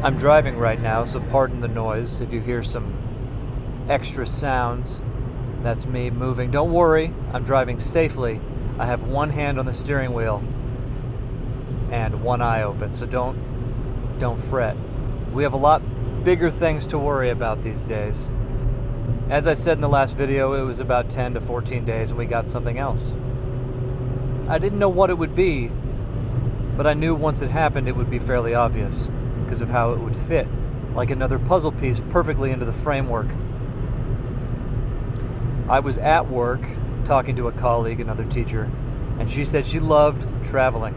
I'm driving right now, so pardon the noise. If you hear some extra sounds, that's me moving. Don't worry, I'm driving safely. I have one hand on the steering wheel and one eye open, so don't fret. We have a lot bigger things to worry about these days. As I said in the last video, it was about 10 to 14 days and we got something else. I didn't know what it would be, but I knew once it happened it would be fairly obvious because of how it would fit, like another puzzle piece perfectly into the framework. I was at work talking to a colleague, another teacher, and she said she loved traveling.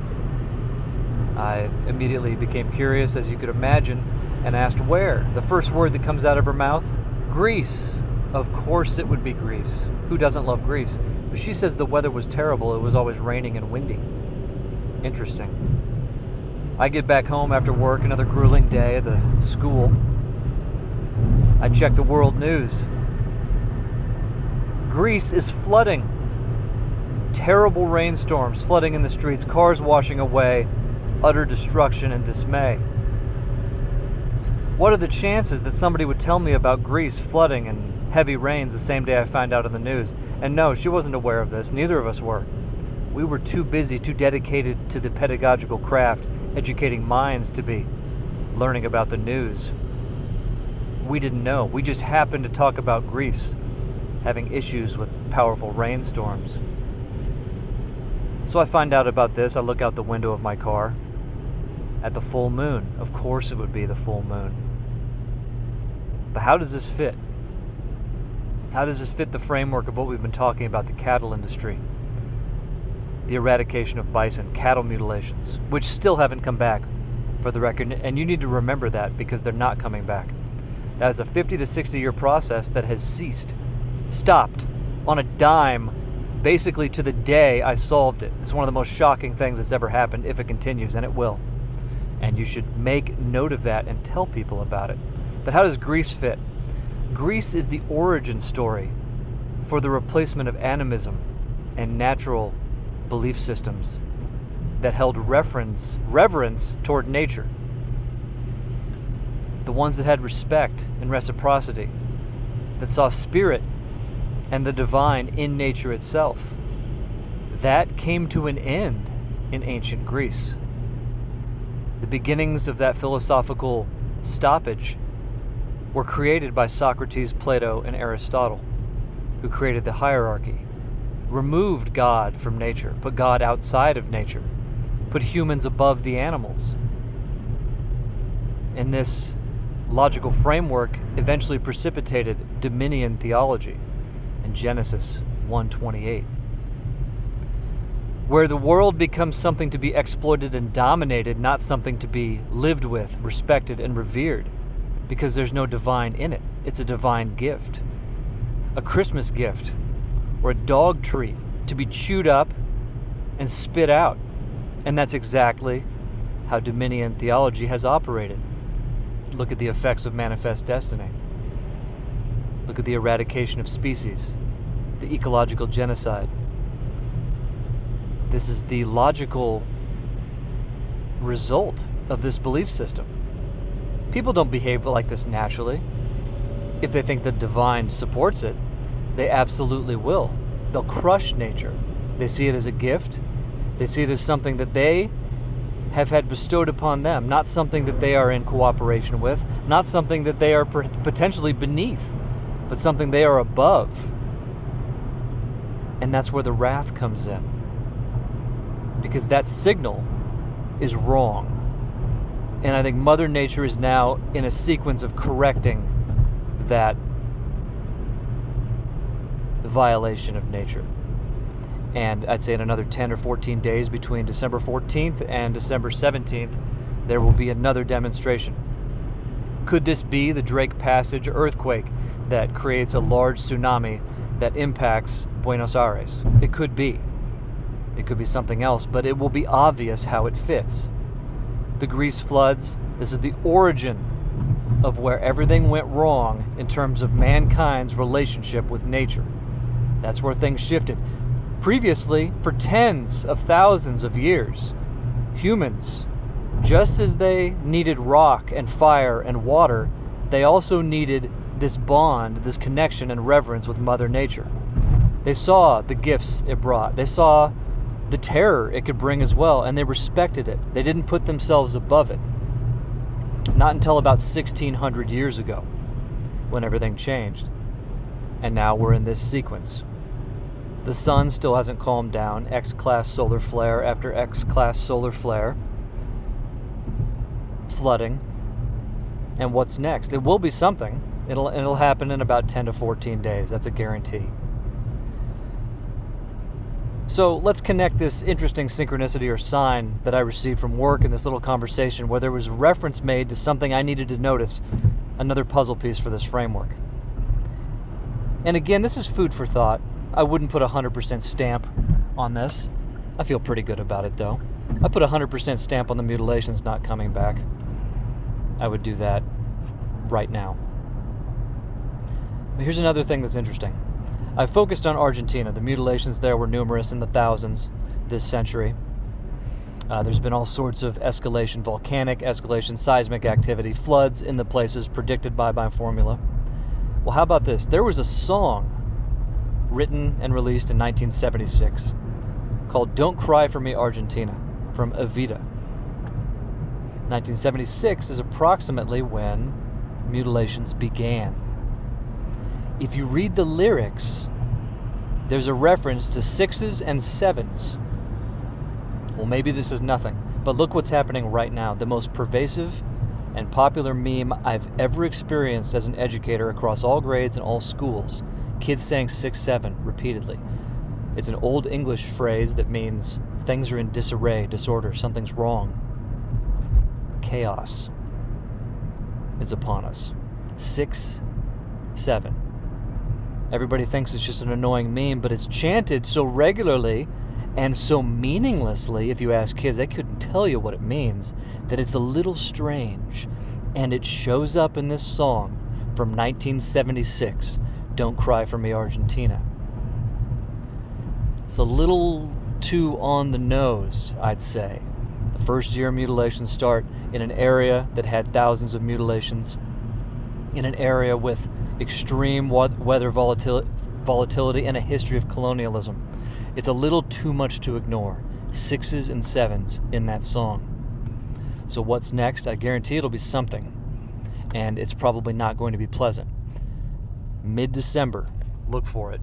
I immediately became curious, as you could imagine, and asked where. The first word that comes out of her mouth, Greece. Of course it would be Greece. Who doesn't love Greece? But she says the weather was terrible. It was always raining and windy. Interesting. I get back home after work, another grueling day at the school. I check the world news. Greece is flooding. Terrible rainstorms, flooding in the streets, cars washing away, utter destruction and dismay. What are the chances that somebody would tell me about Greece flooding and heavy rains the same day I find out on the news? And no, she wasn't aware of this. Neither of us were. We were too busy, too dedicated to the pedagogical craft, educating minds, to be learning about the news. We didn't know. We just happened to talk about Greece having issues with powerful rainstorms. So I find out about this. I look out the window of my car at the full moon. Of course it would be the full moon. But how does this fit? How does this fit the framework of what we've been talking about, the cattle industry? The eradication of bison, cattle mutilations, which still haven't come back, for the record, and you need to remember that because they're not coming back. That is a 50 to 60 year process that has ceased, stopped on a dime, basically to the day I solved it. It's one of the most shocking things that's ever happened, if it continues, and it will. And you should make note of that and tell people about it. But how does Greece fit? Greece is the origin story for the replacement of animism and natural belief systems that held reverence toward nature. The ones that had respect and reciprocity, that saw spirit and the divine in nature itself. That came to an end in ancient Greece. The beginnings of that philosophical stoppage were created by Socrates, Plato, and Aristotle, who created the hierarchy, removed God from nature, put God outside of nature, put humans above the animals. And this logical framework eventually precipitated dominion theology in Genesis 1:28, where the world becomes something to be exploited and dominated, not something to be lived with, respected, and revered, because there's no divine in it. It's a divine gift, a Christmas gift, or a dog treat to be chewed up and spit out. And that's exactly how dominion theology has operated. Look at the effects of manifest destiny. Look at the eradication of species, the ecological genocide. This is the logical result of this belief system. People don't behave like this naturally. If they think the divine supports it, they absolutely will. They'll crush nature. They see it as a gift. They see it as something that they have had bestowed upon them, not something that they are in cooperation with, not something that they are potentially beneath, but something they are above. And that's where the wrath comes in, because that signal is wrong. And I think Mother Nature is now in a sequence of correcting that violation of nature. And I'd say in another 10 or 14 days, between December 14th and December 17th, there will be another demonstration. Could this be the Drake Passage earthquake that creates a large tsunami that impacts Buenos Aires? It could be. It could be something else, but it will be obvious how it fits. The Greece floods, this is the origin of where everything went wrong in terms of mankind's relationship with nature. That's where things shifted. Previously, for tens of thousands of years, humans Just as they needed rock and fire and water, they also needed this bond, this connection and reverence with Mother Nature. They saw the gifts it brought. They saw the terror it could bring as well, and they respected it. They didn't put themselves above it. Not until about 1600 years ago, when everything changed. And now we're in this sequence. The sun still hasn't calmed down. X-class solar flare after X-class solar flare. Flooding. And what's next? It will be something. It'll happen in about 10 to 14 days. That's a guarantee. So let's connect this interesting synchronicity or sign that I received from work in this little conversation where there was reference made to something I needed to notice, another puzzle piece for this framework. And again, this is food for thought. I wouldn't put a 100% stamp on this. I feel pretty good about it though. I put a 100% stamp on the mutilations not coming back. I would do that right now. But here's another thing that's interesting. I focused on Argentina. The mutilations there were numerous in the thousands this century. There's been all sorts of escalation, volcanic escalation, seismic activity, floods in the places predicted by my formula. Well, how about this? There was a song written and released in 1976 called Don't Cry for Me, Argentina, from Evita. 1976 is approximately when mutilations began. If you read the lyrics, there's a reference to 6s and 7s. Well, maybe this is nothing, but look what's happening right now. The most pervasive and popular meme I've ever experienced as an educator across all grades and all schools. Kids saying 6-7 repeatedly. It's an old English phrase that means things are in disarray, disorder, something's wrong. Chaos is upon us. 6-7. Everybody thinks it's just an annoying meme, but it's chanted so regularly and so meaninglessly, if you ask kids, they couldn't tell you what it means, that it's a little strange. And it shows up in this song from 1976, Don't Cry for Me, Argentina. It's a little too on the nose, I'd say. The first year mutilations start in an area that had thousands of mutilations, in an area with extreme weather volatility and a history of colonialism. It's a little too much to ignore. 6s and 7s in that song. So what's next? I guarantee it'll be something. And it's probably not going to be pleasant. Mid-December, look for it.